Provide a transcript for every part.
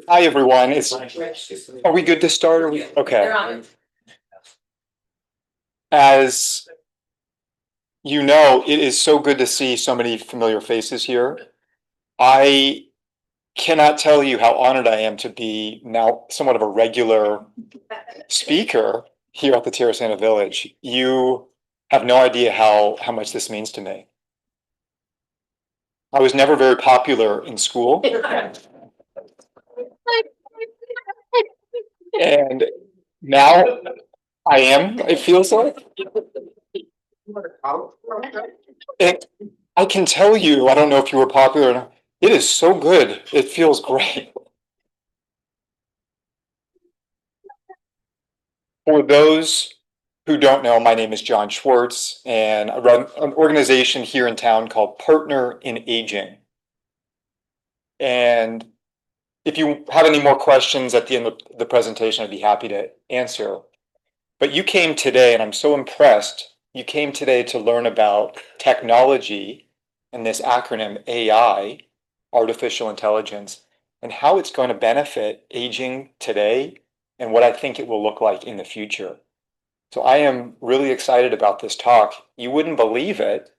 Hi, everyone. Are we good to start? Okay. As you know, it is so good to see so many familiar faces here. I cannot tell you how honored I am to be now somewhat of a regular speaker here at the Terrasana Village. You have no idea how much this means to me. I was never very popular in school. And now I am, it feels like. And I can tell you, I don't know if you were popular or not, it is so good. It feels great. For those who don't know, my name is John Schwartz, and I run an organization here in town called Partner in Aging. And if you have any more questions at the end of the presentation, I'd be happy to answer. But you came today, and I'm so impressed. You came today to learn about technology and this acronym AI, artificial intelligence, and how it's going to benefit aging today and what I think it will look like in the future. So I am really excited about this talk. You wouldn't believe it.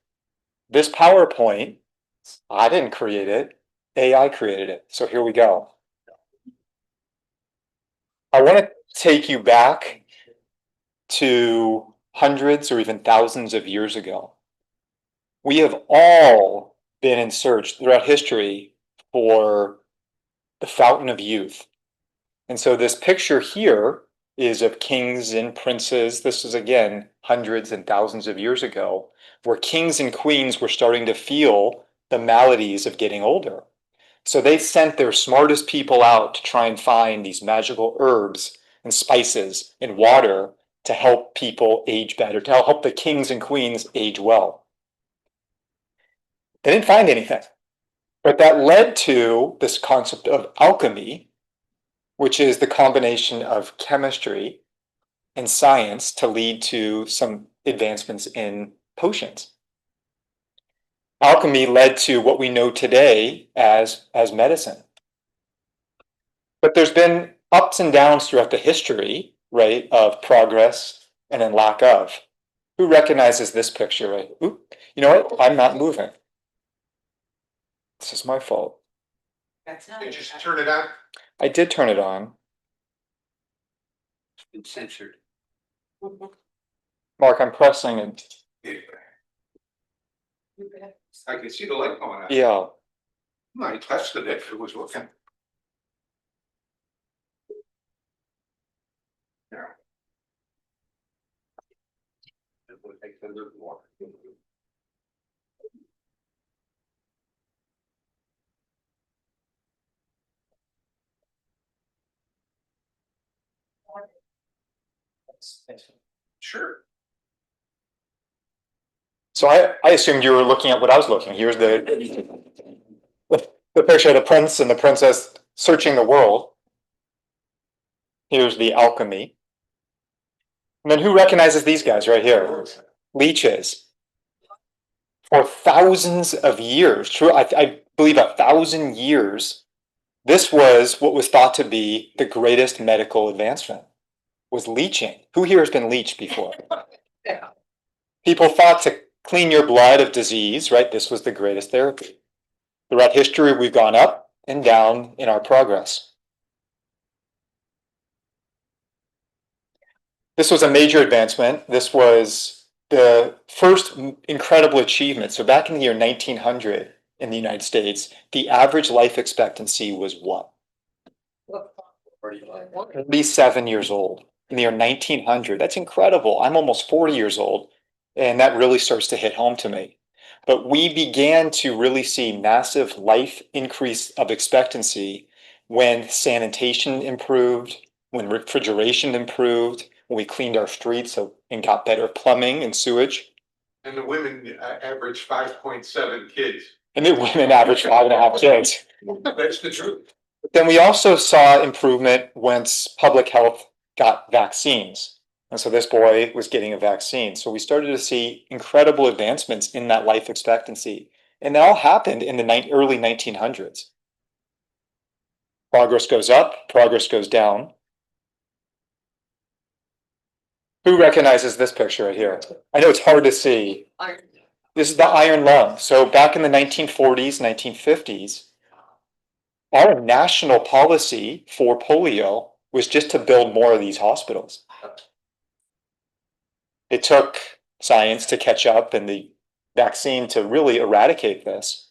This PowerPoint, I didn't create it. AI created it. So here we go. I want to take you back to hundreds or even thousands of years ago. We have all been in search throughout history for the fountain of youth. And so this picture here is of kings and princes. This is, again, hundreds and thousands of years ago, where kings and queens were starting to feel the maladies of getting older. So they sent their smartest people out to try and find these magical herbs and spices and water to help people age better, to help the kings and queens age well. They didn't find anything, but that led to this concept of alchemy, which is the combination of chemistry and science to lead to some advancements in potions. Alchemy led to what we know today as medicine. But there's been ups and downs throughout the history, right, of progress and then lack of. Who recognizes this picture, right? Oop, you know what? I'm not moving. This is my fault. Did you just turn it on? I did turn it on. It's been censored. Mark, I'm pressing it. I can see the light going on. Yeah. I tested it, it was working. Yeah. It would take a little more. Sure. So I assumed you were looking at what I was looking. Here's the picture of the prince and the princess searching the world. Here's the alchemy. And then who recognizes these guys right here? Leeches. For thousands of years, true, I believe 1,000 years, this was what was thought to be the greatest medical advancement, was leeching. Who here has been leeched before? Yeah. People thought to clean your blood of disease, right? This was the greatest therapy. Throughout history, we've gone up and down in our progress. This was a major advancement. This was the first incredible achievement. So back in the year 1900 in the United States, the average life expectancy was what? 37 years old. In the year 1900, that's incredible. I'm almost 40 years old, and that really starts to hit home to me. But we began to really see massive life increase of expectancy when sanitation improved, when refrigeration improved, when we cleaned our streets and got better plumbing and sewage. And the women average 5.7 kids. And the women average 5.5 kids. That's the truth. But then we also saw improvement once public health got vaccines. And so this boy was getting a vaccine. So we started to see incredible advancements in that life expectancy. And that all happened in the early 1900s. Progress goes up, progress goes down. Who recognizes this picture right here? I know it's hard to see. This is the iron lung. So back in the 1940s, 1950s, our national policy for polio was just to build more of these hospitals. It took science to catch up and the vaccine to really eradicate this.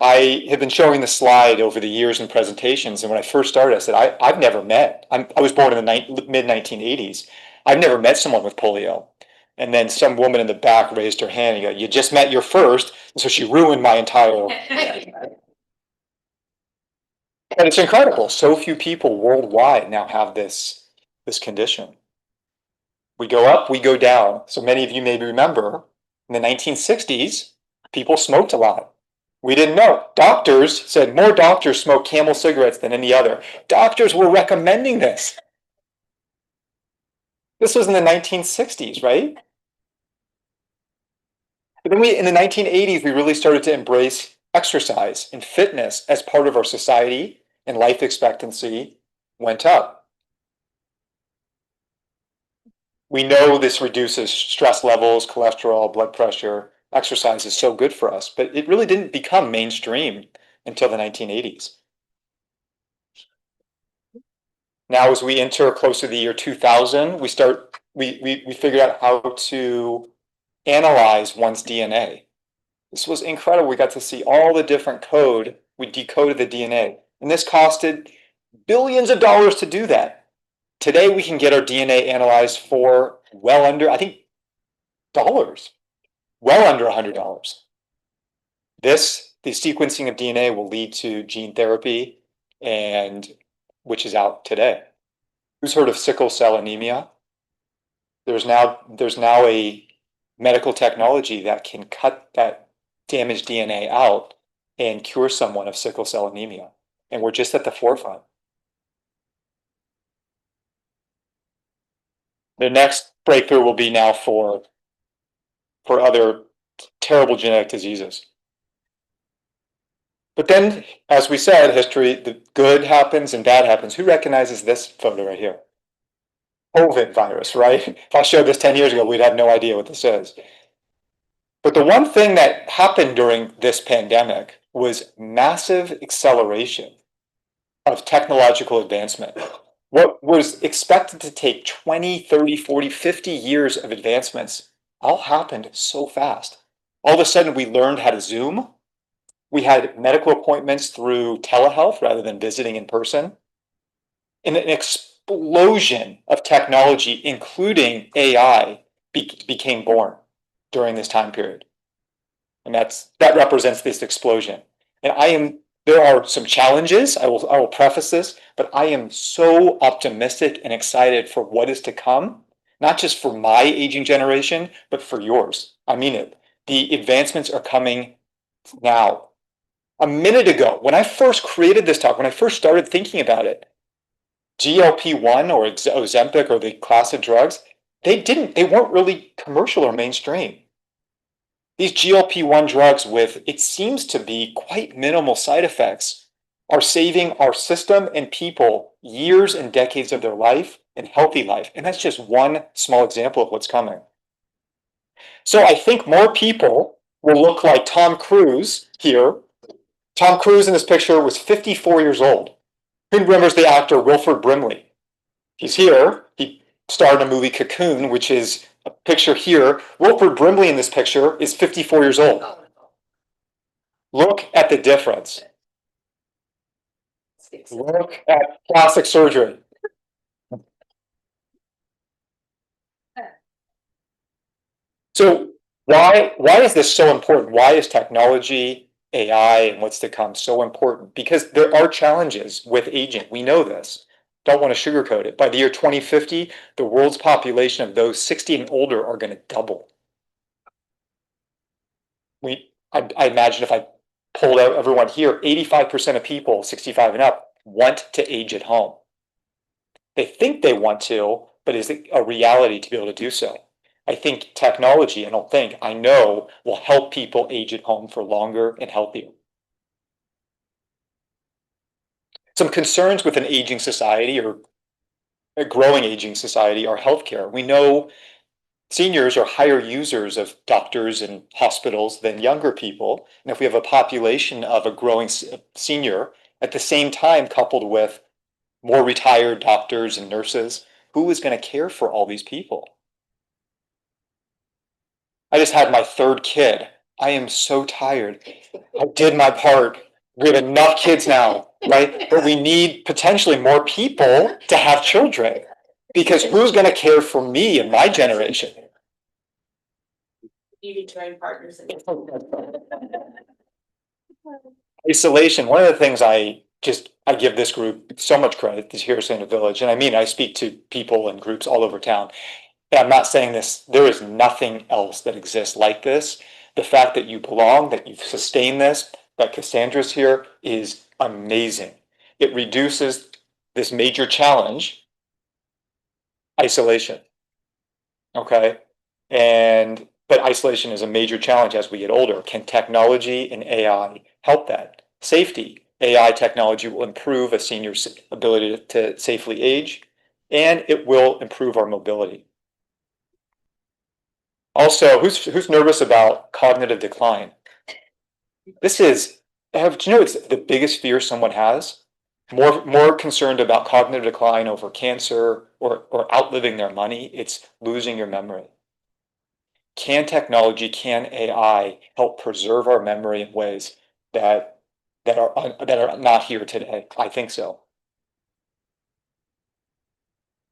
I have been showing the slide over the years in presentations, and when I first started, I said, I've never met, I was born in the mid 1980s. I've never met someone with polio. And then some woman in the back raised her hand and go, you just met your first. And so she ruined my entire. But it's incredible. So few people worldwide now have this condition. We go up, we go down. So many of you maybe remember in the 1960s, people smoked a lot. We didn't know. Doctors said more doctors smoke Camel cigarettes than any other. Doctors were recommending this. This was in the 1960s, right? But then in the 1980s, we really started to embrace exercise and fitness as part of our society, and life expectancy went up. We know this reduces stress levels, cholesterol, blood pressure. Exercise is so good for us, but it really didn't become mainstream until the 1980s. Now, as we enter close to the year 2000, we figured out how to analyze one's DNA. This was incredible. We got to see all the different code. We decoded the DNA, and this costed billions of dollars to do that. Today, we can get our DNA analyzed for well under, I think, dollars, well under $100. The sequencing of DNA will lead to gene therapy, and which is out today. Who's heard of sickle cell anemia? There's now a medical technology that can cut that damaged DNA out and cure someone of sickle cell anemia. And we're just at the forefront. The next breakthrough will be now for other terrible genetic diseases. But then, as we said, history, the good happens and bad happens. Who recognizes this photo right here? COVID virus, right? If I showed this 10 years ago, we'd have no idea what this is. But the one thing that happened during this pandemic was massive acceleration of technological advancement. What was expected to take 20, 30, 40, 50 years of advancements all happened so fast. All of a sudden, we learned how to Zoom. We had medical appointments through telehealth rather than visiting in person. And an explosion of technology, including AI, became born during this time period. And that represents this explosion. And there are some challenges, I will preface this, but I am so optimistic and excited for what is to come, not just for my aging generation, but for yours. I mean it. The advancements are coming now. A minute ago, when I first created this talk, when I first started thinking about it, GLP-1 or Ozempic or the class of drugs, they weren't really commercial or mainstream. These GLP-1 drugs with, it seems to be quite minimal side effects, are saving our system and people years and decades of their life and healthy life. And that's just one small example of what's coming. So I think more people will look like Tom Cruise here. Tom Cruise in this picture was 54 years old. Who remembers the actor Wilford Brimley? He's here. He starred in a movie Cocoon, which is a picture here. Wilford Brimley in this picture is 54 years old. Look at the difference. Look at plastic surgery. So why is this so important? Why is technology, AI, and what's to come so important? Because there are challenges with aging. We know this. Don't want to sugarcoat it. By the year 2050, the world's population of those 60 and older are going to double. I imagine if I pulled out everyone here, 85% of people 65 and up want to age at home. They think they want to, but is it a reality to be able to do so? I think technology, I know, will help people age at home for longer and healthier. Some concerns with an aging society or a growing aging society are healthcare. We know seniors are higher users of doctors and hospitals than younger people. And if we have a population of a growing senior at the same time, coupled with more retired doctors and nurses, who is going to care for all these people? I just had my third kid. I am so tired. I did my part. We have enough kids now, right? But we need potentially more people to have children because who's going to care for me and my generation? You need to train partners. Isolation. One of the things I give this group so much credit, this here in the village, and I mean I speak to people and groups all over town. And I'm not saying this, there is nothing else that exists like this. The fact that you belong, that you've sustained this, that Cassandra's here is amazing. It reduces this major challenge, isolation. Okay. But isolation is a major challenge as we get older. Can technology and AI help that? Safety. AI technology will improve a senior's ability to safely age, and it will improve our mobility. Also, who's nervous about cognitive decline? This is, do you know it's the biggest fear someone has? More concerned about cognitive decline over cancer or outliving their money. It's losing your memory. Can technology, can AI help preserve our memory in ways that are not here today? I think so.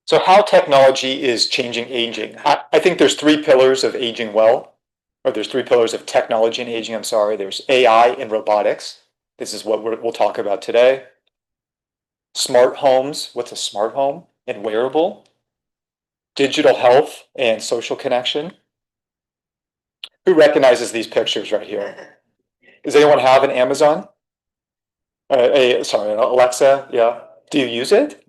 So how technology is changing aging? I think there's three pillars of aging well, or there's three pillars of technology and aging. I'm sorry. There's AI and robotics. This is what we'll talk about today. Smart homes. What's a smart home? And wearable. Digital health and social connection. Who recognizes these pictures right here? Does anyone have an Amazon? Sorry, Alexa. Yeah. Do you use it?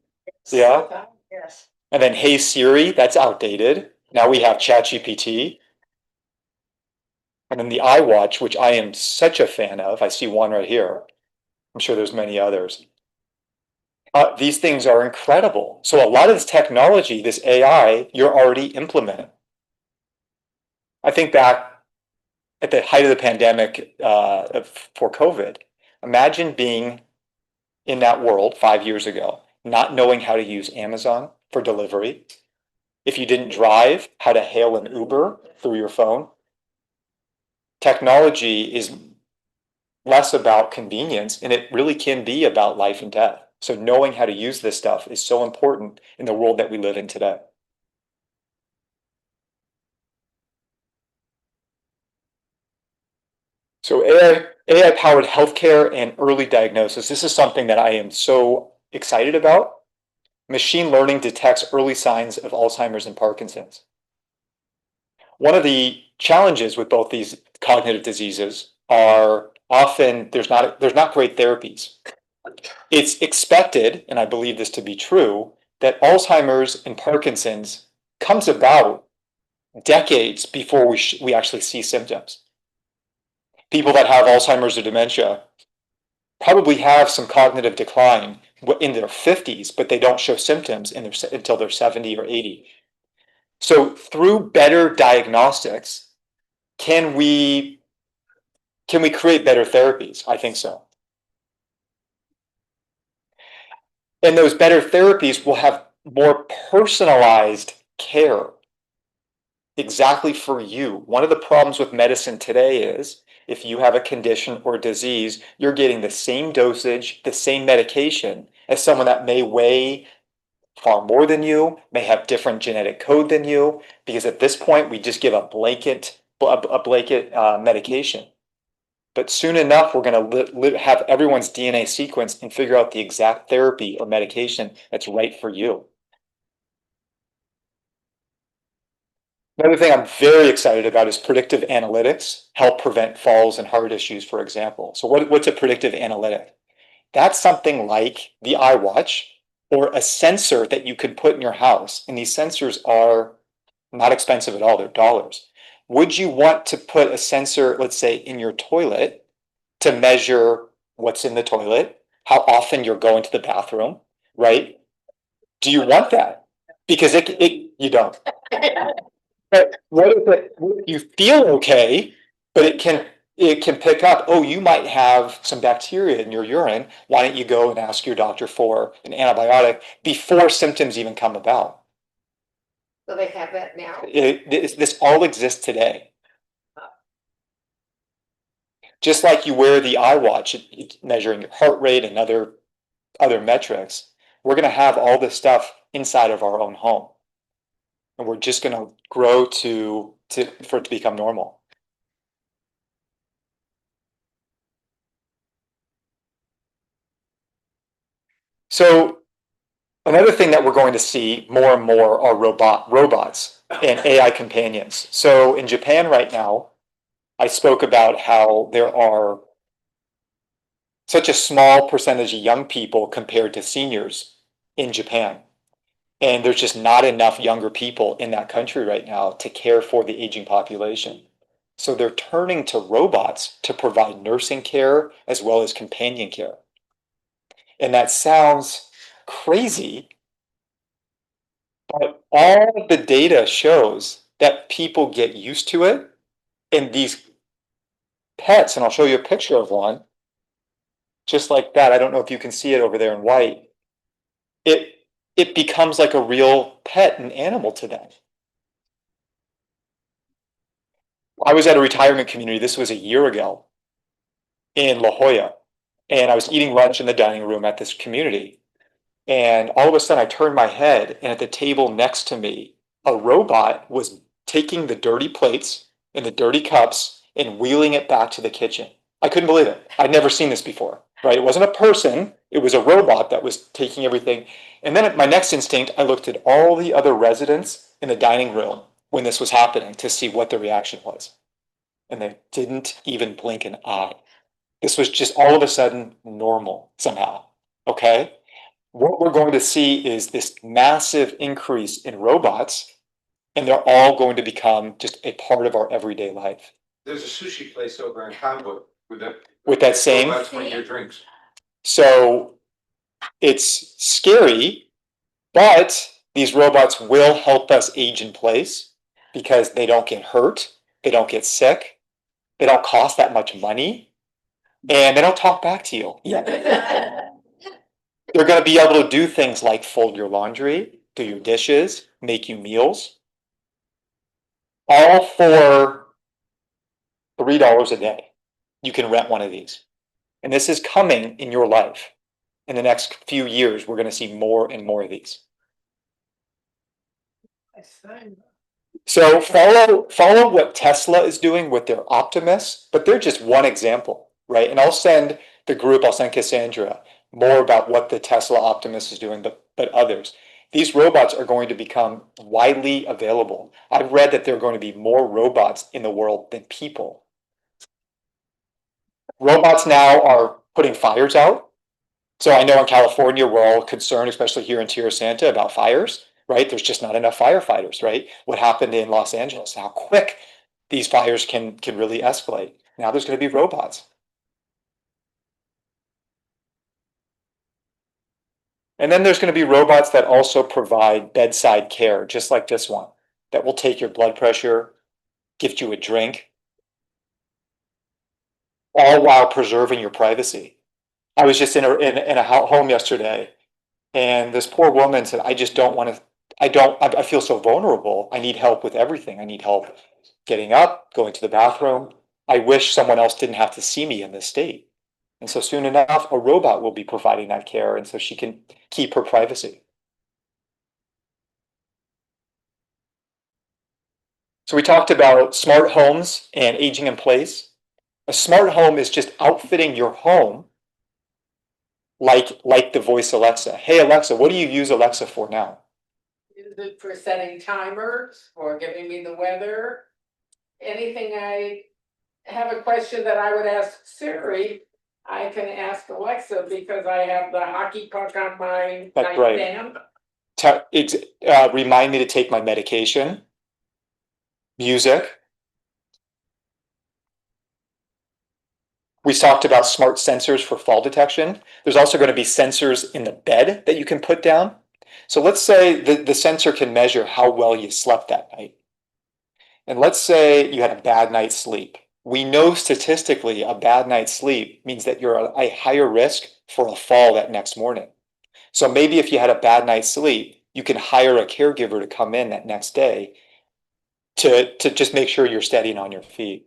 Yeah. Yes. And then Hey Siri, that's outdated. Now we have ChatGPT. And then the iWatch, which I am such a fan of. I see one right here. I'm sure there's many others. These things are incredible. So a lot of this technology, this AI, you're already implementing. I think back at the height of the pandemic for COVID. Imagine being in that world 5 years ago, not knowing how to use Amazon for delivery. If you didn't drive, how to hail an Uber through your phone. Technology is less about convenience and it really can be about life and death. So knowing how to use this stuff is so important in the world that we live in today. So AI powered healthcare and early diagnosis. This is something that I am so excited about. Machine learning detects early signs of Alzheimer's and Parkinson's. One of the challenges with both these cognitive diseases are often there's not great therapies. It's expected, and I believe this to be true, that Alzheimer's and Parkinson's comes about decades before we actually see symptoms. People that have Alzheimer's or dementia probably have some cognitive decline in their 50s, but they don't show symptoms until they're 70 or 80. So through better diagnostics, can we create better therapies? I think so. And those better therapies will have more personalized care exactly for you. One of the problems with medicine today is if you have a condition or disease, you're getting the same dosage, the same medication as someone that may weigh far more than you, may have different genetic code than you, because at this point we just give a blanket medication. But soon enough, we're going to have everyone's DNA sequence and figure out the exact therapy or medication that's right for you. Another thing I'm very excited about is predictive analytics, help prevent falls and heart issues, for example. So what's a predictive analytic? That's something like the iWatch or a sensor that you could put in your house. And these sensors are not expensive at all, they're dollars. Would you want to put a sensor, let's say, in your toilet to measure what's in the toilet? how often you're going to the bathroom, right? Do you want that? Because you don't. But what if you feel okay, but it can pick up, oh, you might have some bacteria in your urine. Why don't you go and ask your doctor for an antibiotic before symptoms even come about? So they have that now. This all exists today. Just like you wear the iWatch, measuring your heart rate and other metrics, we're going to have all this stuff inside of our own home. And we're just going to grow for it to become normal. So another thing that we're going to see more and more are robots and AI companions. So in Japan right now, I spoke about how there are such a small percentage of young people compared to seniors in Japan. And there's just not enough younger people in that country right now to care for the aging population. So they're turning to robots to provide nursing care as well as companion care. And that sounds crazy, but all of the data shows that people get used to it. And these pets, and I'll show you a picture of one, just like that. I don't know if you can see it over there in white. It becomes like a real pet and animal to them. I was at a retirement community, this was a year ago in La Jolla, and I was eating lunch in the dining room at this community. And all of a sudden I turned my head, and at the table next to me, a robot was taking the dirty plates and the dirty cups and wheeling it back to the kitchen. I couldn't believe it. I'd never seen this before, right? It wasn't a person, it was a robot that was taking everything. And then at my next instinct, I looked at all the other residents in the dining room when this was happening to see what the reaction was. And they didn't even blink an eye. This was just all of a sudden normal somehow, okay? What we're going to see is this massive increase in robots, and they're all going to become just a part of our everyday life. There's a sushi place over in Conwood With that same, robots bring your drinks. so it's scary, but these robots will help us age in place because they don't get hurt, they don't get sick, they don't cost that much money, and they don't talk back to you. Yeah. They're going to be able to do things like fold your laundry, do your dishes, make you meals, all for $3 a day. You can rent one of these. And this is coming in your life. In the next few years, we're going to see more and more of these. So follow what Tesla is doing with their Optimus, but they're just one example, right? And I'll send Cassandra more about what the Tesla Optimus is doing, but others. These robots are going to become widely available. I've read that there are going to be more robots in the world than people. Robots now are putting fires out. So I know in California, we're all concerned, especially here in Tierra Santa, about fires, right? There's just not enough firefighters, right? What happened in Los Angeles, how quick these fires can really escalate. Now there's going to be robots. And then there's going to be robots that also provide bedside care, just like this one, that will take your blood pressure, gift you a drink, all while preserving your privacy. I was just in a home yesterday, and this poor woman said, I just don't want to, I feel so vulnerable. I need help with everything. I need help getting up, going to the bathroom. I wish someone else didn't have to see me in this state. And so soon enough, a robot will be providing that care, and so she can keep her privacy. So we talked about smart homes and aging in place. A smart home is just outfitting your home like the voice Alexa. Hey Alexa, what do you use Alexa for now? Use it for setting timers or giving me the weather. Anything I have a question that I would ask Siri, I can ask Alexa because I have the hockey puck on my That's right. nightstand. Remind me to take my medication, music. We talked about smart sensors for fall detection. There's also going to be sensors in the bed that you can put down. So let's say the sensor can measure how well you slept that night. And let's say you had a bad night's sleep. We know statistically a bad night's sleep means that you're at a higher risk for a fall that next morning. So maybe if you had a bad night's sleep, you can hire a caregiver to come in that next day to just make sure you're steady and on your feet.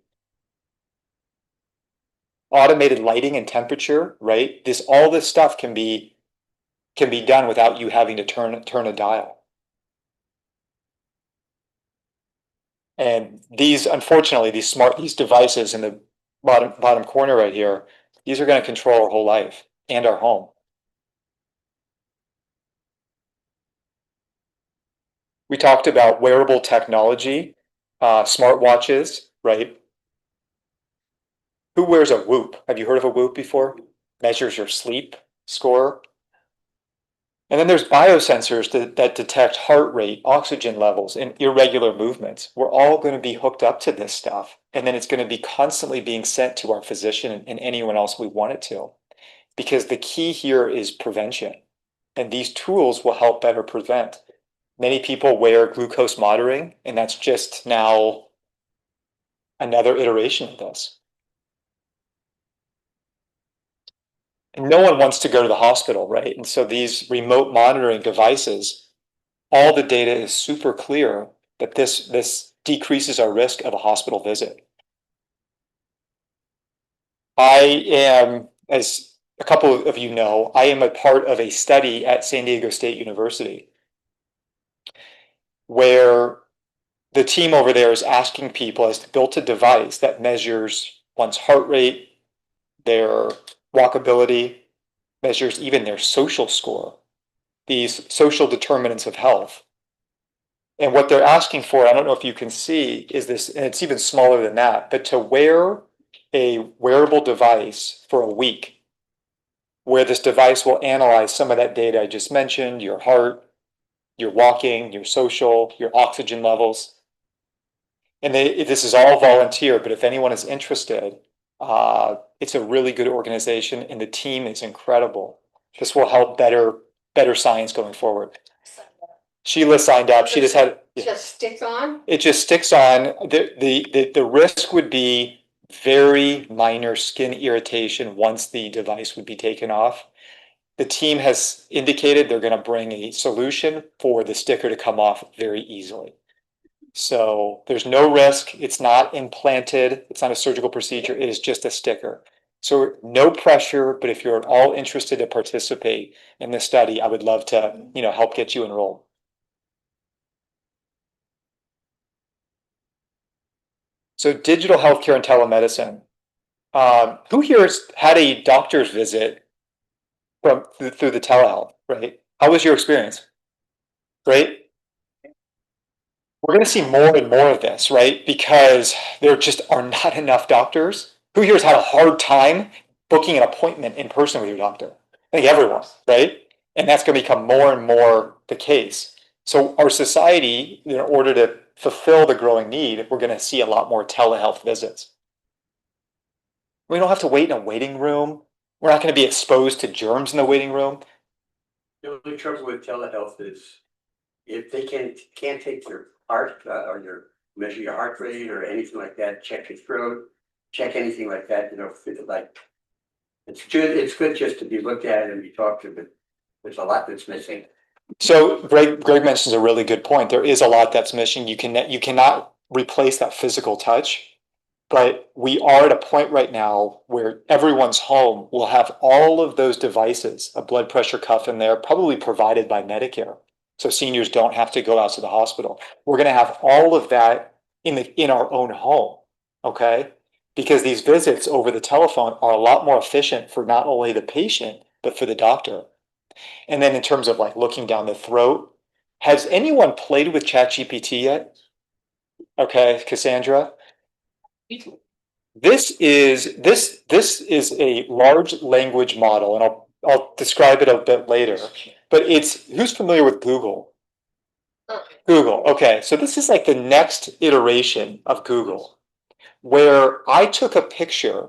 Automated lighting and temperature, right? All this stuff can be done without you having to turn a dial. And unfortunately, these devices in the bottom corner right here, these are going to control our whole life and our home. We talked about wearable technology, smartwatches, right? Who wears a Whoop? Have you heard of a Whoop before? Measures your sleep score. And then there's biosensors that detect heart rate, oxygen levels, and irregular movements. We're all going to be hooked up to this stuff. And then it's going to be constantly being sent to our physician and anyone else we want it to. Because the key here is prevention. And these tools will help better prevent. Many people wear glucose monitoring, and that's just now another iteration of this. And no one wants to go to the hospital, right? And so these remote monitoring devices, all the data is super clear that this decreases our risk of a hospital visit. I am, as a couple of you know, I am a part of a study at San Diego State University where the team over there is asking people, has built a device that measures one's heart rate, their walkability, measures even their social score, these social determinants of health. And what they're asking for, I don't know if you can see, is this, and it's even smaller than that, but to wear a wearable device for a week, where this device will analyze some of that data I just mentioned, your heart, your walking, your social, your oxygen levels. And this is all volunteer, but if anyone is interested, it's a really good organization and the team is incredible. This will help better science going forward. Sheila signed up. She just had. Just sticks on? It just sticks on. The risk would be very minor skin irritation once the device would be taken off. The team has indicated they're going to bring a solution for the sticker to come off very easily. So there's no risk. It's not implanted. It's not a surgical procedure. It is just a sticker. So no pressure, but if you're at all interested to participate in this study, I would love to, help get you enrolled. So digital healthcare and telemedicine. Who here has had a doctor's visit through the telehealth, right? How was your experience? Great. We're going to see more and more of this, right? Because there just are not enough doctors. Who here has had a hard time booking an appointment in person with your doctor? I think everyone, right? And that's going to become more and more the case. So our society, in order to fulfill the growing need, we're going to see a lot more telehealth visits. We don't have to wait in a waiting room. We're not going to be exposed to germs in the waiting room. The only trouble with telehealth is if they can't take your heart or measure your heart rate or anything like that, check your throat, check anything like that, like it's good just to be looked at and be talked to, but there's a lot that's missing. So Greg mentions a really good point. There is a lot that's missing. You cannot replace that physical touch. But we are at a point right now where everyone's home will have all of those devices, a blood pressure cuff in there, probably provided by Medicare. So seniors don't have to go out to the hospital. We're going to have all of that in our own home, okay? Because these visits over the telephone are a lot more efficient for not only the patient, but for the doctor. And then in terms of like looking down the throat, has anyone played with ChatGPT yet? Okay, Cassandra. This is a large language model, and I'll describe it a bit later. But who's familiar with Google? Google. Okay, so this is like the next iteration of Google, where I took a picture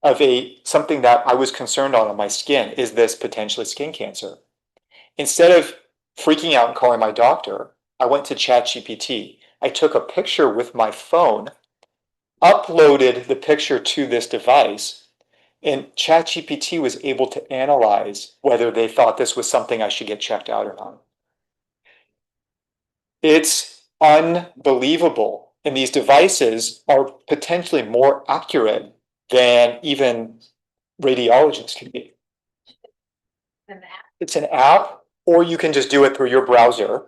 of something that I was concerned on my skin. Is this potentially skin cancer? Instead of freaking out and calling my doctor, I went to ChatGPT. I took a picture with my phone, uploaded the picture to this device, and ChatGPT was able to analyze whether they thought this was something I should get checked out or not. It's unbelievable. And these devices are potentially more accurate than even radiologists can be. It's an app, or you can just do it through your browser.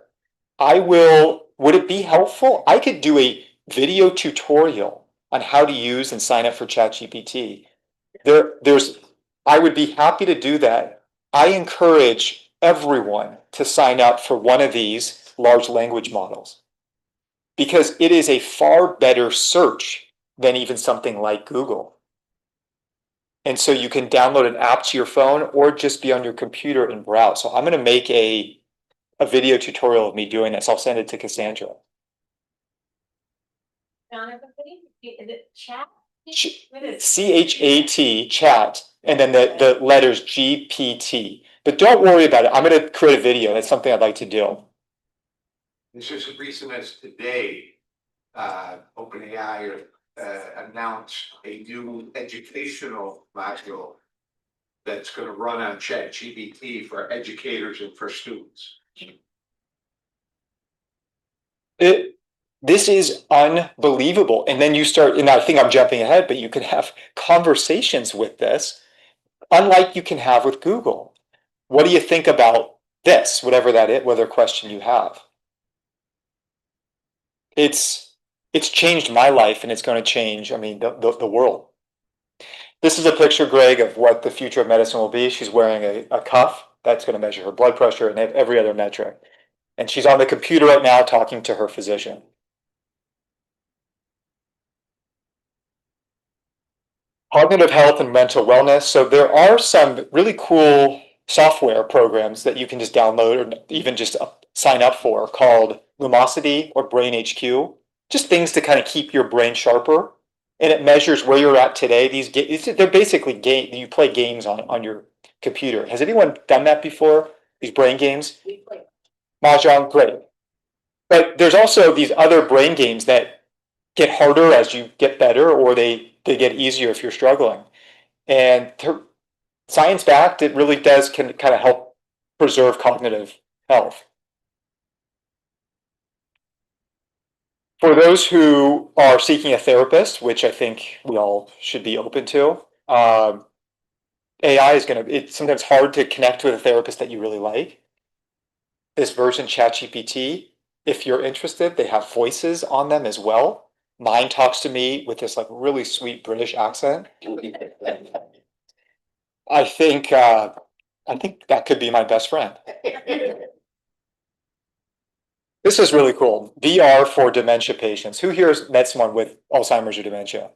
Would it be helpful? I could do a video tutorial on how to use and sign up for ChatGPT. I would be happy to do that. I encourage everyone to sign up for one of these large language models because it is a far better search than even something like Google. And so you can download an app to your phone or just be on your computer and browse. So I'm going to make a video tutorial of me doing this. I'll send it to Cassandra. Is it chat? CHAT, chat, and then the letters GPT. But don't worry about it. I'm going to create a video. That's something I'd like to do. It's just as recent as today, OpenAI announced a new educational module that's gonna run on ChatGPT for educators and for students. This is unbelievable. And then you start, and I think I'm jumping ahead, but you can have conversations with this, unlike you can have with Google. What do you think about this, whatever that is, whatever question you have? It's changed my life, and it's going to change, I mean, the world. This is a picture, Greg, of what the future of medicine will be. She's wearing a cuff that's going to measure her blood pressure and every other metric. And she's on the computer right now talking to her physician. Cognitive health and mental wellness. So there are some really cool software programs that you can just download or even just sign up for called Lumosity or Brain HQ. Just things to kind of keep your brain sharper. And it measures where you're at today. They're basically games. You play games on your computer. Has anyone done that before? These brain games? Mahjong, great. But there's also these other brain games that get harder as you get better, or they get easier if you're struggling. And science backed, it really can kind of help preserve cognitive health. For those who are seeking a therapist, which I think we all should be open to, AI is it's sometimes hard to connect with a therapist that you really like. This version, ChatGPT, if you're interested, they have voices on them as well. Mine talks to me with this like really sweet British accent. I think that could be my best friend. This is really cool. VR for dementia patients. Who here has met someone with Alzheimer's or dementia?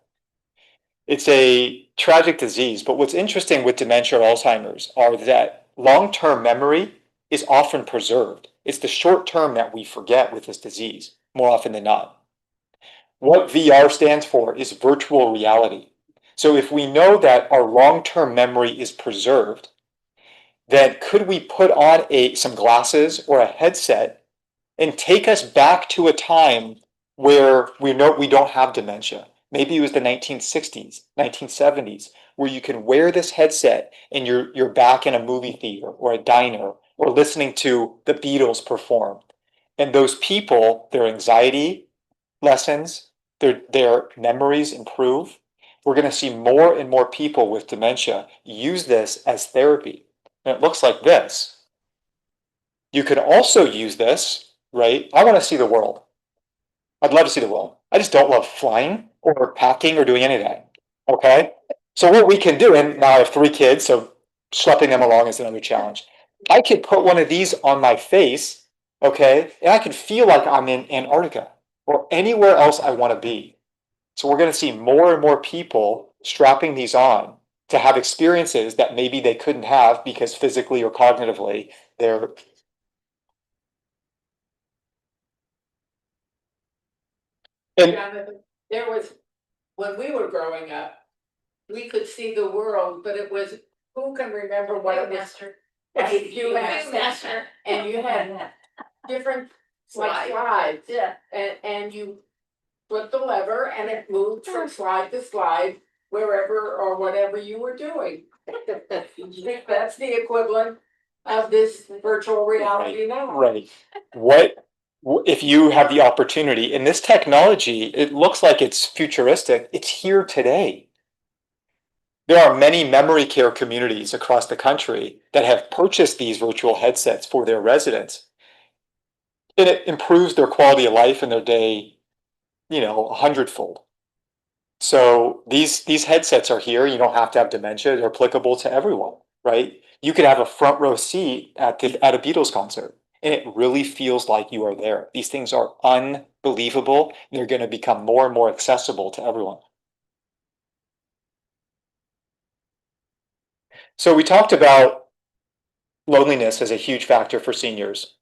It's a tragic disease, but what's interesting with dementia or Alzheimer's are that long-term memory is often preserved. It's the short term that we forget with this disease, more often than not. What VR stands for is virtual reality. So if we know that our long-term memory is preserved, then could we put on some glasses or a headset and take us back to a time where we know we don't have dementia? Maybe it was the 1960s, 1970s, where you can wear this headset and you're back in a movie theater or a diner or listening to the Beatles perform. And those people, their anxiety lessens, their memories improve. We're going to see more and more people with dementia use this as therapy. And it looks like this. You can also use this, right? I want to see the world. I'd love to see the world. I just don't love flying or packing or doing any of that. Okay. So what we can do, and now I have 3 kids, so schlepping them along is another challenge. I could put one of these on my face, okay, and I can feel like I'm in Antarctica or anywhere else I want to be. So we're going to see more and more people strapping these on to have experiences that maybe they couldn't have because physically or cognitively they're. And Jonathan, there was, when we were growing up, we could see the world, but it was, who can remember what it was? Master. Viewmaster. And you had different like slides, Yeah. and you put the lever and it moved from slide to slide wherever or whatever you were doing. That's the equivalent of this virtual reality now. Right. If you have the opportunity, and this technology, it looks like it's futuristic, it's here today. There are many memory care communities across the country that have purchased these virtual headsets for their residents. And it improves their quality of life in their day, 100-fold. So these headsets are here. You don't have to have dementia. They're applicable to everyone, right? You could have a front row seat at a Beatles concert, and it really feels like you are there. These things are unbelievable. They're going to become more and more accessible to everyone. So we talked about loneliness as a huge factor for seniors.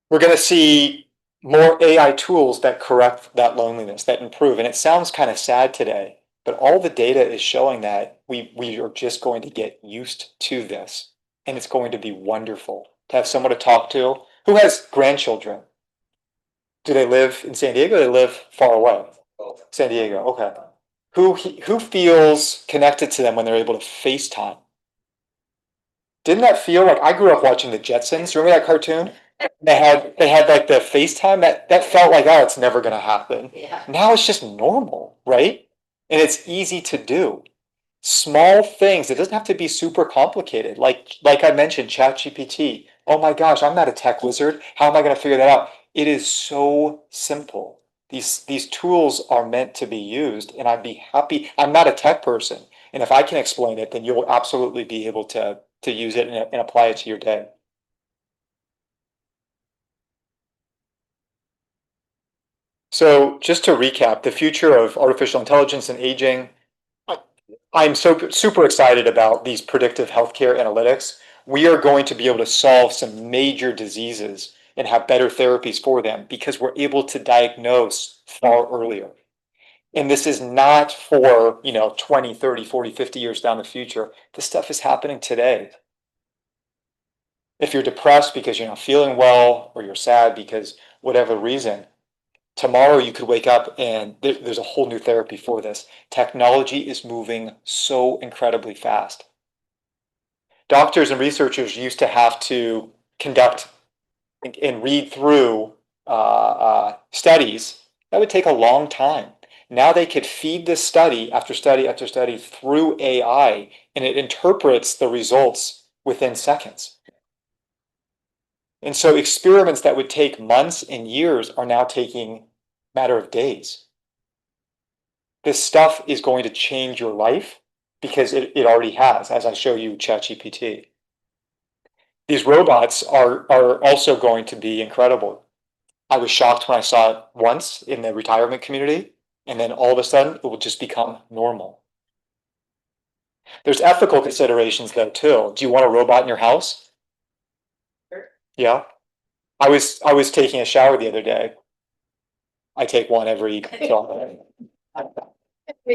We're going to see more AI tools that correct that loneliness, that improve. And it sounds kind of sad today, but all the data is showing that we are just going to get used to this. And it's going to be wonderful to have someone to talk to who has grandchildren. Do they live in San Diego? Or they live far away. San Diego, okay. Who feels connected to them when they're able to FaceTime? Didn't that feel like I grew up watching the Jetsons? Remember that cartoon? They had like the FaceTime that felt like, oh, it's never gonna happen. Yeah. Now it's just normal, right? And it's easy to do. Small things. It doesn't have to be super complicated. Like I mentioned, ChatGPT. Oh my gosh, I'm not a tech wizard. How am I gonna figure that out? It is so simple. These tools are meant to be used, and I'd be happy. I'm not a tech person, and if I can explain it, then you'll absolutely be able to use it and apply it to your day. So just to recap, the future of artificial intelligence and aging, I'm so super excited about these predictive healthcare analytics. We are going to be able to solve some major diseases and have better therapies for them because we're able to diagnose far earlier. And this is not for, 20, 30, 40, 50 years down the future. This stuff is happening today. If you're depressed because you're not feeling well, or you're sad because whatever reason, tomorrow you could wake up and there's a whole new therapy for this. Technology is moving so incredibly fast. Doctors and researchers used to have to conduct and read through studies. That would take a long time. Now they could feed this study after study after study through AI, and it interprets the results within seconds. And so experiments that would take months and years are now taking a matter of days. This stuff is going to change your life because it already has, as I show you ChatGPT. These robots are also going to be incredible. I was shocked when I saw it once in the retirement community, and then all of a sudden it will just become normal. There's ethical considerations though too. Do you want a robot in your house? Sure. Yeah. I was taking a shower the other day. I take one every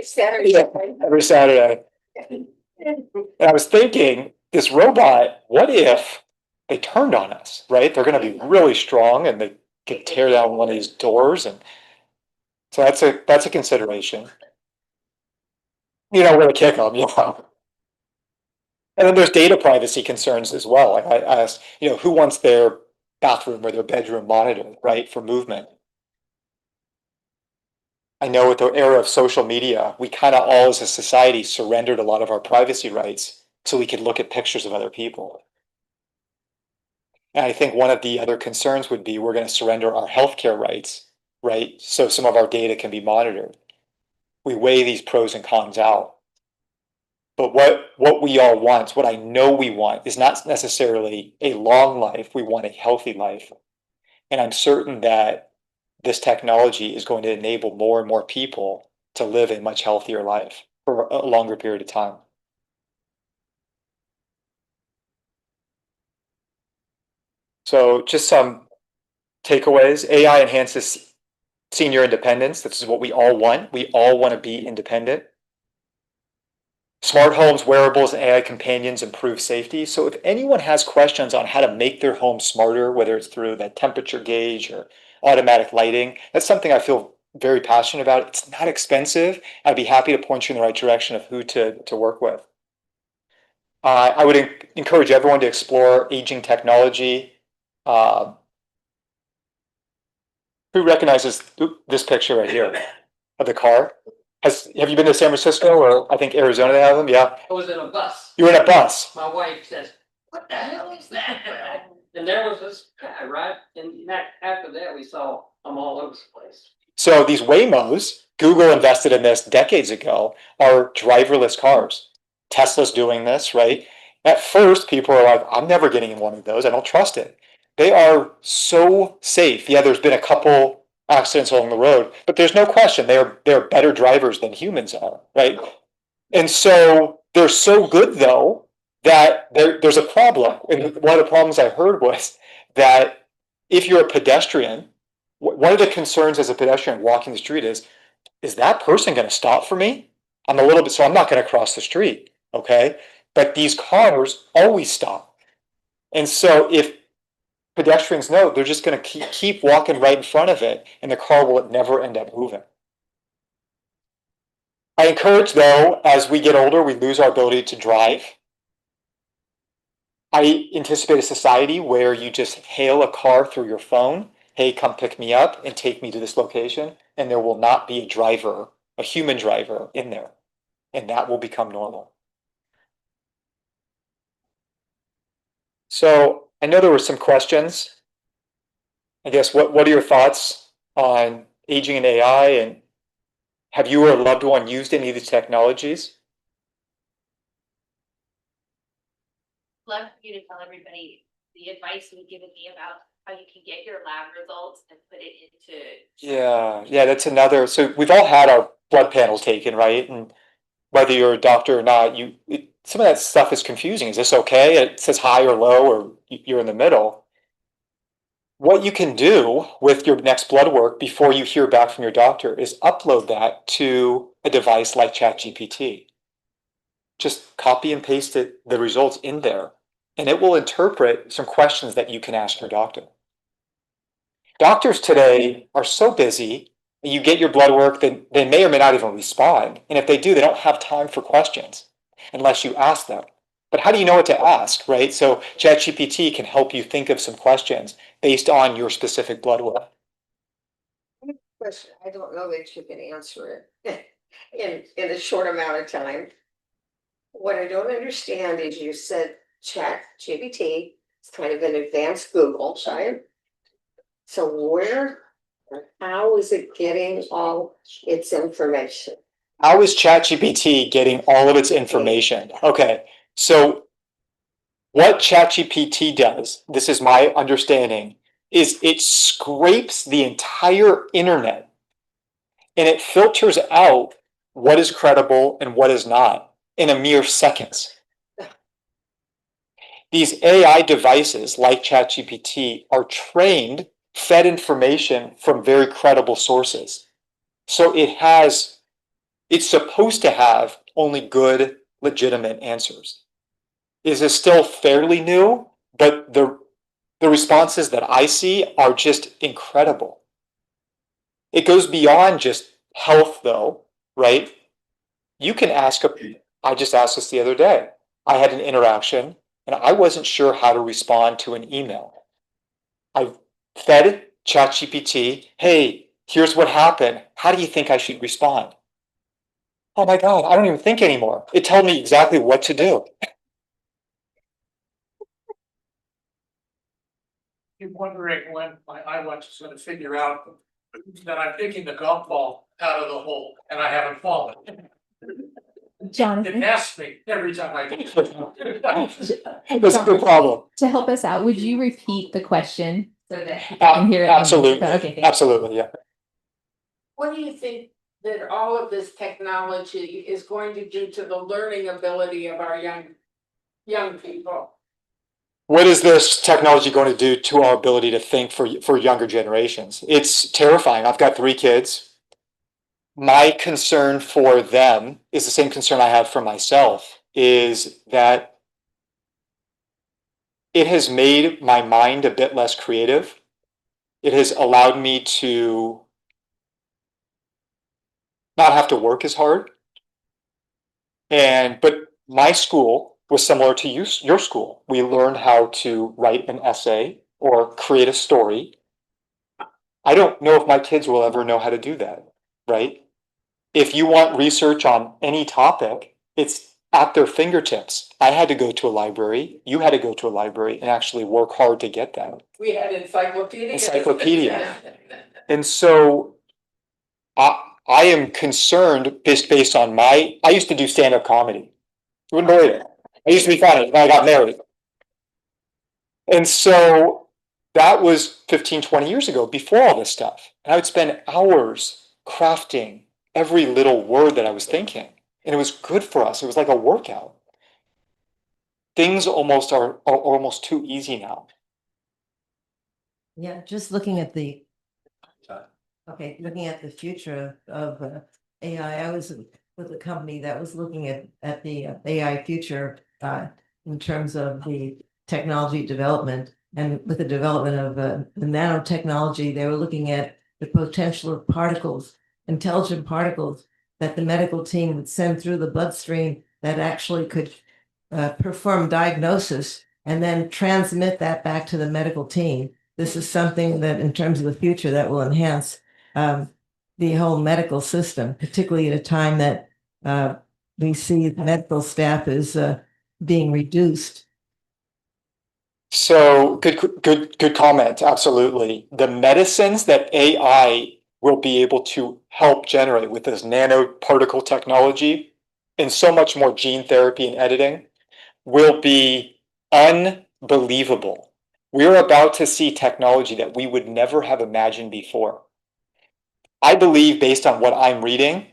Saturday. yeah, every Saturday. And I was thinking, this robot, what if they turned on us, right? They're going to be really strong and they could tear down one of these doors. And so that's a consideration. Where to kick them, And then there's data privacy concerns as well. Like I asked, who wants their bathroom or their bedroom monitored, right, for movement? I know with the era of social media, we kind of all as a society surrendered a lot of our privacy rights so we could look at pictures of other people. And I think one of the other concerns would be we're going to surrender our healthcare rights, right? So some of our data can be monitored. We weigh these pros and cons out. But what we all want, what I know we want, is not necessarily a long life. We want a healthy life. And I'm certain that this technology is going to enable more and more people to live a much healthier life for a longer period of time. So just some takeaways. AI enhances senior independence. This is what we all want. We all want to be independent. Smart homes, wearables, and AI companions improve safety. So if anyone has questions on how to make their home smarter, whether it's through that temperature gauge or automatic lighting, that's something I feel very passionate about. It's not expensive. I'd be happy to point you in the right direction of who to work with. I would encourage everyone to explore aging technology. Who recognizes this picture right here of the car? Have you been to San Francisco or I think Arizona they have them? Yeah. I was in a bus. You were in a bus. My wife says, "What the hell is that?" And there was this guy, right? And after that, we saw them all over the place. So these Waymos, Google invested in this decades ago, are driverless cars. Tesla's doing this, right? At first, people are like, I'm never getting in one of those. I don't trust it. They are so safe. Yeah, there's been a couple accidents along the road, but there's no question they're better drivers than humans are, right? And so they're so good though that there's a problem. And one of the problems I heard was that if you're a pedestrian, one of the concerns as a pedestrian walking the street is that person going to stop for me? I'm a little bit, so I'm not going to cross the street. Okay. But these cars always stop. And so if pedestrians know, they're just going to keep walking right in front of it and the car will never end up moving. I encourage though, as we get older, we lose our ability to drive. I anticipate a society where you just hail a car through your phone. Hey, come pick me up and take me to this location. And there will not be a driver, a human driver in there. And that will become normal. So I know there were some questions. I guess what are your thoughts on aging and AI, and have you or a loved one used any of these technologies? Love for you to tell everybody the advice you've given me about how you can get your lab results and put it into. Yeah, that's another. So we've all had our blood panels taken, right? And whether you're a doctor or not, some of that stuff is confusing. Is this okay? It says high or low, or you're in the middle. What you can do with your next blood work before you hear back from your doctor is upload that to a device like ChatGPT. Just copy and paste the results in there, and it will interpret some questions that you can ask your doctor. Doctors today are so busy, you get your blood work, they may or may not even respond. And if they do, they don't have time for questions unless you ask them. But how do you know what to ask, right? So ChatGPT can help you think of some questions based on your specific blood work. Question, I don't know that you can answer it in a short amount of time. What I don't understand is you said ChatGPT is kind of an advanced Google, right? So where, or how is it getting all its information? How is ChatGPT getting all of its information? Okay, so what ChatGPT does, this is my understanding, is it scrapes the entire internet and it filters out what is credible and what is not in a mere seconds. These AI devices like ChatGPT are trained, fed information from very credible sources. So it's supposed to have only good, legitimate answers. Is this still fairly new? But the responses that I see are just incredible. It goes beyond just health though, right? You can I just asked this the other day. I had an interaction and I wasn't sure how to respond to an email. I fed ChatGPT, hey, here's what happened. How do you think I should respond? Oh my God, I don't even think anymore. It told me exactly what to do. You're wondering when my iWatch is gonna figure out that I'm picking the golf ball out of the hole and I haven't fallen. It Jonathan, asks me every time I do. That's the problem. to help us out, would you repeat the question so that he Uh, can hear it? Absolutely, Okay, thank you. absolutely, yeah. What do you think that all of this technology is going to do to the learning ability of our young people? what is this technology going to do to our ability to think for younger generations? It's terrifying. I've got 3 kids. My concern for them is the same concern I have for myself, is that it has made my mind a bit less creative. It has allowed me to not have to work as hard. But my school was similar to your school. We learned how to write an essay or create a story. I don't know if my kids will ever know how to do that, right? If you want research on any topic, it's at their fingertips. I had to go to a library. You had to go to a library and actually work hard to get that. We had Encyclopedia. And so I am concerned based on I used to do stand-up comedy. You wouldn't believe it. I used to be funny when I got married. And so that was 15, 20 years ago, before all this stuff. And I would spend hours crafting every little word that I was thinking. And it was good for us. It was like a workout. Things are almost too easy now. Yeah, just looking at the, okay, looking at the future of AI, I was with a company that was looking at the AI future in terms of the technology development, and with the development of the nanotechnology, they were looking at the potential of particles, intelligent particles that the medical team would send through the bloodstream that actually could perform diagnosis and then transmit that back to the medical team. This is something that, in terms of the future, that will enhance the whole medical system, particularly at a time that we see medical staff is being reduced. So good comment. Absolutely. The medicines that AI will be able to help generate with this nanoparticle technology and so much more gene therapy and editing will be unbelievable. We're about to see technology that we would never have imagined before. I believe, based on what I'm reading,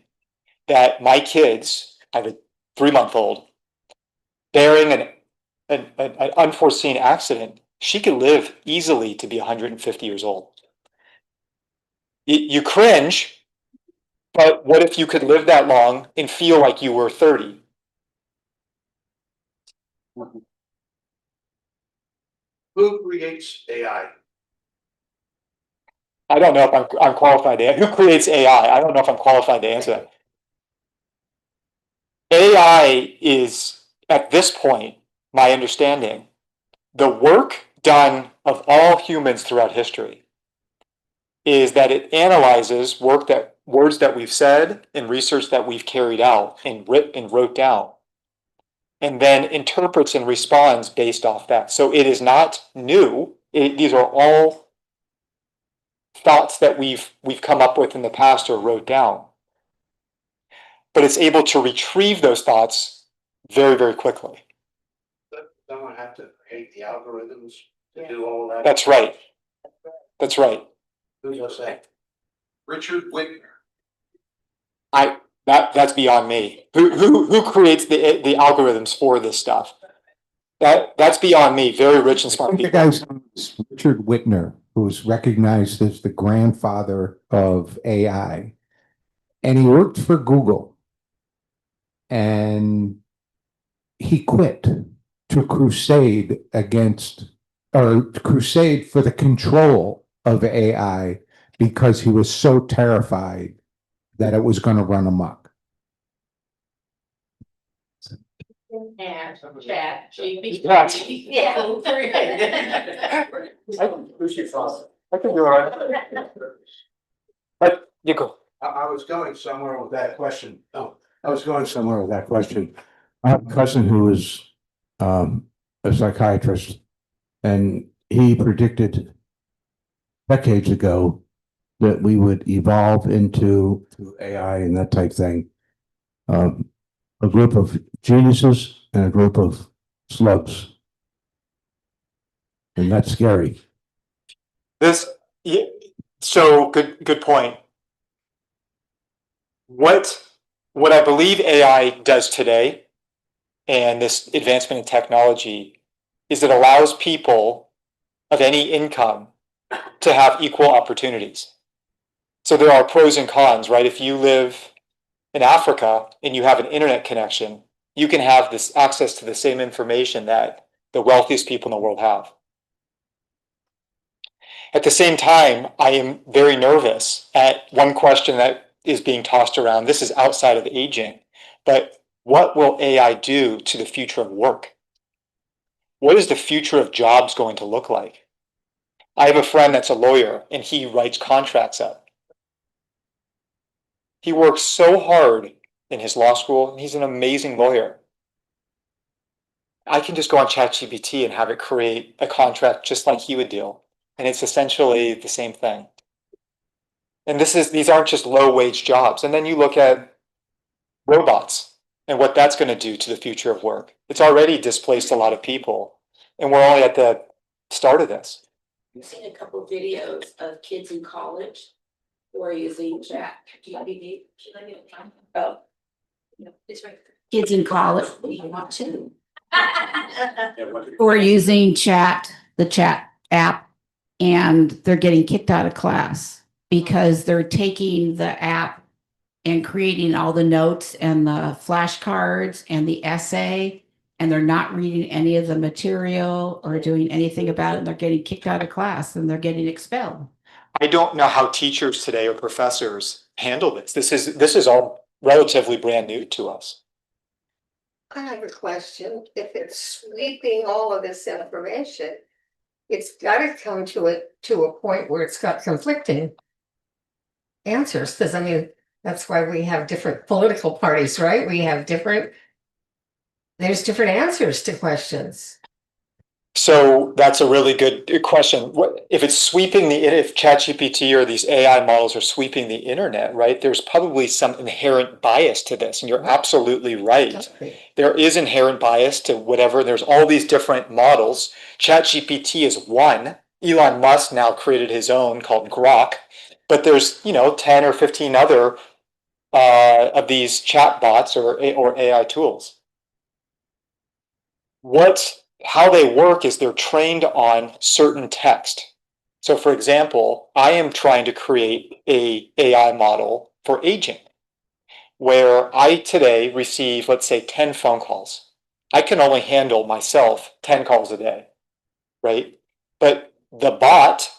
that my kids, I have a 3-month-old, bearing an unforeseen accident, she could live easily to be 150 years old. You cringe, but what if you could live that long and feel like you were 30? Who creates AI? I don't know if I'm qualified to answer. Who creates AI? I don't know if I'm qualified to answer that. AI is, at this point, my understanding, the work done of all humans throughout history is that it analyzes words that we've said and research that we've carried out and wrote down, and then interprets and responds based off that. So it is not new. These are all thoughts that we've come up with in the past or wrote down. But it's able to retrieve those thoughts very, very quickly. Someone have to create the algorithms to do all that? That's right. That's right. Who does that? Richard Whitner. That's beyond me. Who creates the algorithms for this stuff? That's beyond me. Very rich and smart The people. guy's name is Richard Whitner, who's recognized as the grandfather of AI. And he worked for Google. And he quit to crusade for the control of AI because he was so terrified that it was going to run amok. And chat, GPT. Yes. Yeah. Who's your father? I can do it. Right. But you go. I was going somewhere with that question. Oh, I was going somewhere with that question. I have a cousin who is a psychiatrist, and he predicted decades ago that we would evolve into AI and that type thing. A group of geniuses and a group of slugs. And that's scary. So good point. What I believe AI does today, and this advancement in technology, is it allows people of any income to have equal opportunities. So there are pros and cons, right? If you live in Africa and you have an internet connection, you can have this access to the same information that the wealthiest people in the world have. At the same time, I am very nervous at one question that is being tossed around. This is outside of aging, but what will AI do to the future of work? What is the future of jobs going to look like? I have a friend that's a lawyer and he writes contracts up. He works so hard in his law school and he's an amazing lawyer. I can just go on ChatGPT and have it create a contract just like he would do. And it's essentially the same thing. And these aren't just low wage jobs. And then you look at robots and what that's going to do to the future of work. It's already displaced a lot of people. And we're only at the start of this. I've seen a couple videos of kids in college who are using chat GPT. Oh. It's right. Kids in college, you want to. Who are using the chat app, and they're getting kicked out of class because they're taking the app and creating all the notes and the flashcards and the essay, and they're not reading any of the material or doing anything about it. And they're getting kicked out of class and they're getting expelled. I don't know how teachers today or professors handle this. This is all relatively brand new to us. I have a question. If it's sweeping all of this information, it's got to come to a point where it's got conflicting answers. Because I mean, that's why we have different political parties, right? There's different answers to questions. So that's a really good question. If it's if ChatGPT or these AI models are sweeping the internet, right? There's probably some inherent bias to this, and you're absolutely right. There is inherent bias to whatever. There's all these different models. ChatGPT is one. Elon Musk now created his own called Grok, but there's 10 or 15 other of these chat bots or AI tools. How they work is they're trained on certain text. So for example, I am trying to create a AI model for aging, where I today receive, let's say, 10 phone calls. I can only handle myself 10 calls a day, right? But the bot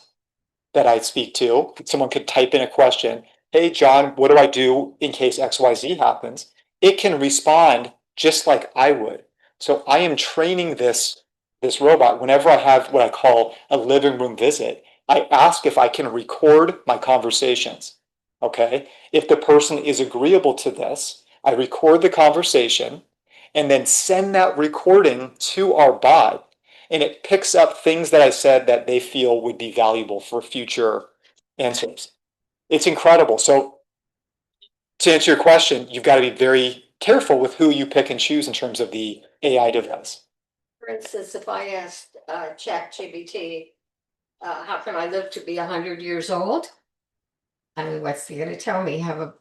that I speak to, someone could type in a question, hey, John, what do I do in case XYZ happens? It can respond just like I would. So I am training this robot. Whenever I have what I call a living room visit, I ask if I can record my conversations. Okay. If the person is agreeable to this, I record the conversation and then send that recording to our bot. And it picks up things that I said that they feel would be valuable for future answers. It's incredible. So to answer your question, you've got to be very careful with who you pick and choose in terms of the AI device. For instance, if I asked ChatGPT, how can I live to be 100 years old? I mean, what's he gonna tell me? Have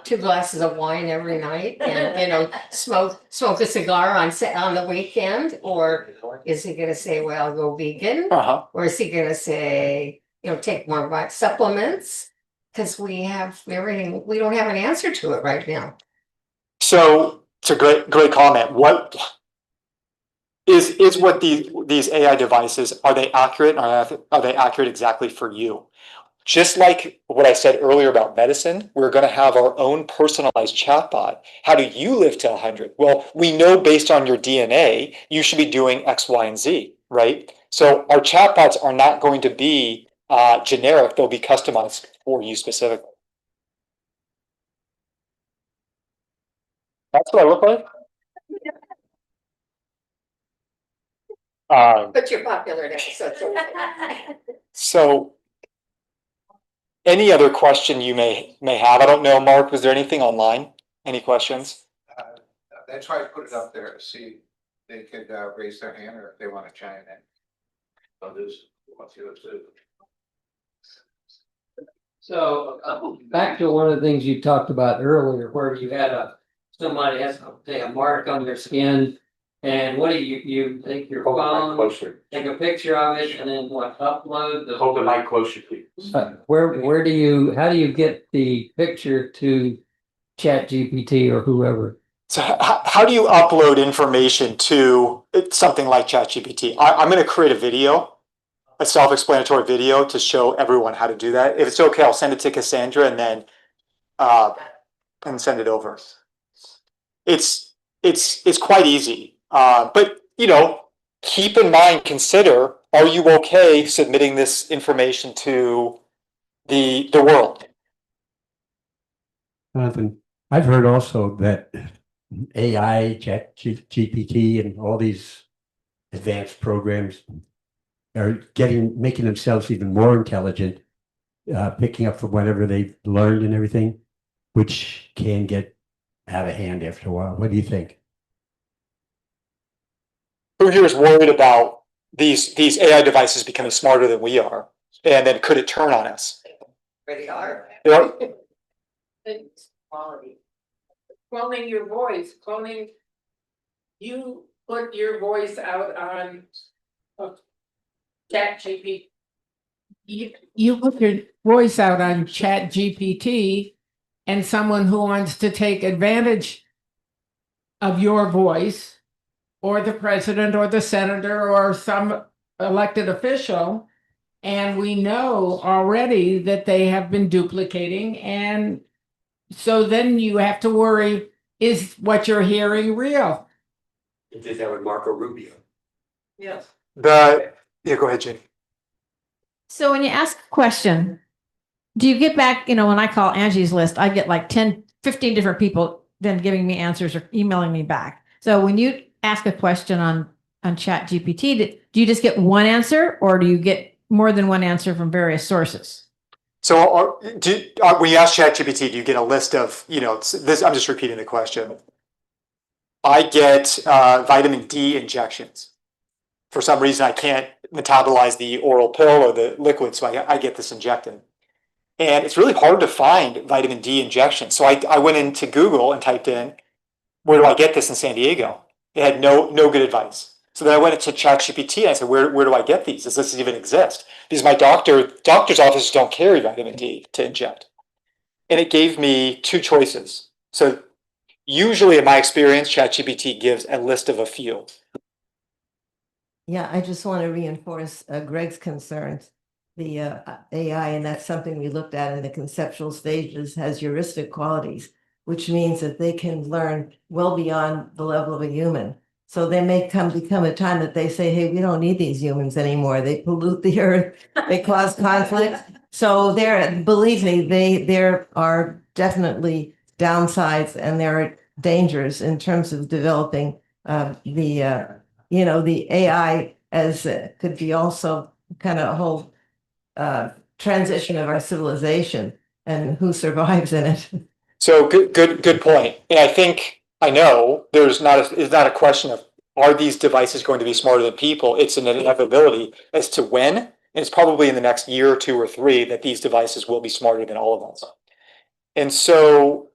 2 glasses of wine every night and smoke a cigar on the weekend? Or is he gonna say, well, go vegan? Or is he gonna say, take more supplements? Because we have everything, we don't have an answer to it right now. So it's a great comment. What is what these AI devices, are they accurate? Are they accurate exactly for you? Just like what I said earlier about medicine, we're going to have our own personalized chatbot. How do you live to 100? Well, we know based on your DNA, you should be doing X, Y, and Z, right? So our chatbots are not going to be generic. They'll be customized for you specifically. That's what I look like. But you're popular now, so it's okay. So any other question you may have? I don't know, Mark, was there anything online? Any questions? That's why I put it up there to see if they could raise their hand or if they want to chime in. So back to one of the things you talked about earlier, where you had somebody has a mark on their skin And what do you take your Hold the mic phone, closer. take a picture of it, and then what, upload the? Hold the mic closer, please. Where do you, how do you get the picture to ChatGPT or whoever? So how do you upload information to something like ChatGPT? I'm going to create a video, a self-explanatory video to show everyone how to do that. If it's okay, I'll send it to Cassandra and then send it over. It's quite easy, but keep in mind, consider: are you okay submitting this information to the world? Jonathan, I've heard also that AI, GPT, and all these advanced programs are making themselves even more intelligent, picking up from whatever they've learned and everything, which can get out of hand after a while. What do you think? Who here is worried about these AI devices becoming smarter than we are? And then could it turn on us? Really are. Yeah. Quality. Cloning your voice, you put your voice out on ChatGPT. You put your voice out on ChatGPT, and someone who wants to take advantage of your voice, or the president or the senator or some elected official, and we know already that they have been duplicating, and so then you have to worry, is what you're hearing real? It did that with Marco Rubio. Yes. Yeah, go ahead, Jenny. So when you ask a question, do you get back, when I call Angie's List, I get like 10, 15 different people then giving me answers or emailing me back. So when you ask a question on Chat GPT, do you just get one answer, or do you get more than one answer from various sources? So when you ask ChatGPT, do you get a list of, this? I'm just repeating the question. I get vitamin D injections. For some reason, I can't metabolize the oral pill or the liquid, so I get this injected. And it's really hard to find vitamin D injections. So I went into Google and typed in, where do I get this in San Diego? It had no good advice. So then I went into ChatGPT and I said, where do I get these? Does this even exist? Because my doctor's offices don't carry vitamin D to inject. And it gave me two choices. So usually in my experience, ChatGPT gives a list of a few. Yeah, I just want to reinforce Greg's concerns. The AI, and that's something we looked at in the conceptual stages, has heuristic qualities, which means that they can learn well beyond the level of a human. So there may become a time that they say, hey, we don't need these humans anymore. They pollute the earth, they cause conflict. So believe me, there are definitely downsides and there are dangers in terms of developing the AI as could be also kind of a whole transition of our civilization and who survives in it. So good point. And I know it's not a question of, are these devices going to be smarter than people? It's an inevitability as to when, and it's probably in the next year or two or three that these devices will be smarter than all of us. And so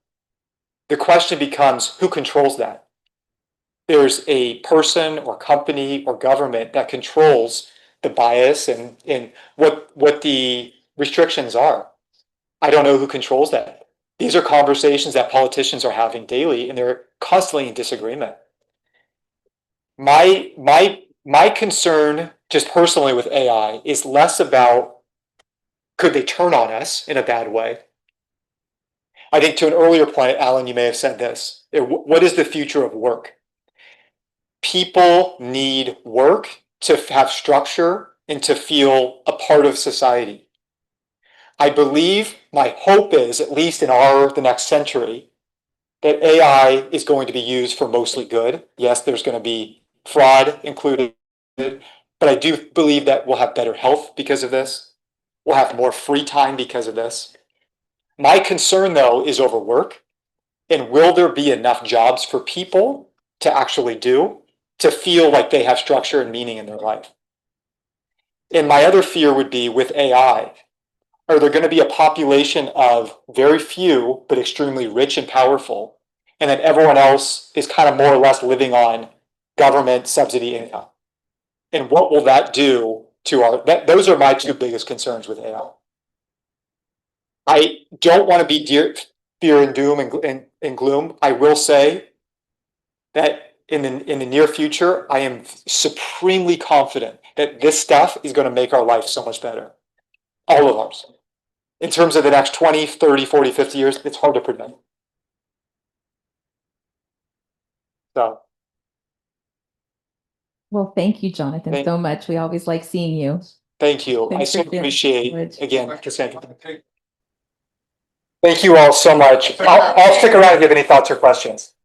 the question becomes, who controls that? There's a person or company or government that controls the bias and what the restrictions are. I don't know who controls that. These are conversations that politicians are having daily, and they're constantly in disagreement. My concern, just personally with AI, is less about could they turn on us in a bad way. I think to an earlier point, Alan, you may have said this. What is the future of work? People need work to have structure and to feel a part of society. I believe, my hope is, at least in the next century, that AI is going to be used for mostly good. Yes, there's going to be fraud included, but I do believe that we'll have better health because of this. We'll have more free time because of this. My concern, though, is over work. And will there be enough jobs for people to actually do, to feel like they have structure and meaning in their life? And my other fear would be with AI, are there going to be a population of very few, but extremely rich and powerful, and then everyone else is kind of more or less living on government subsidy income. And what will that do to those are my two biggest concerns with AI. I don't want to be fear and doom and gloom. I will say that in the near future, I am supremely confident that this stuff is going to make our life so much better. All of ours. In terms of the next 20, 30, 40, 50 years, it's hard to predict. So. Well, thank you, Jonathan, so much. We always like seeing you. Thank you. I Thanks so for sharing. appreciate, again, Cassandra. Thank you all so much. I'll stick around if you have any thoughts or questions.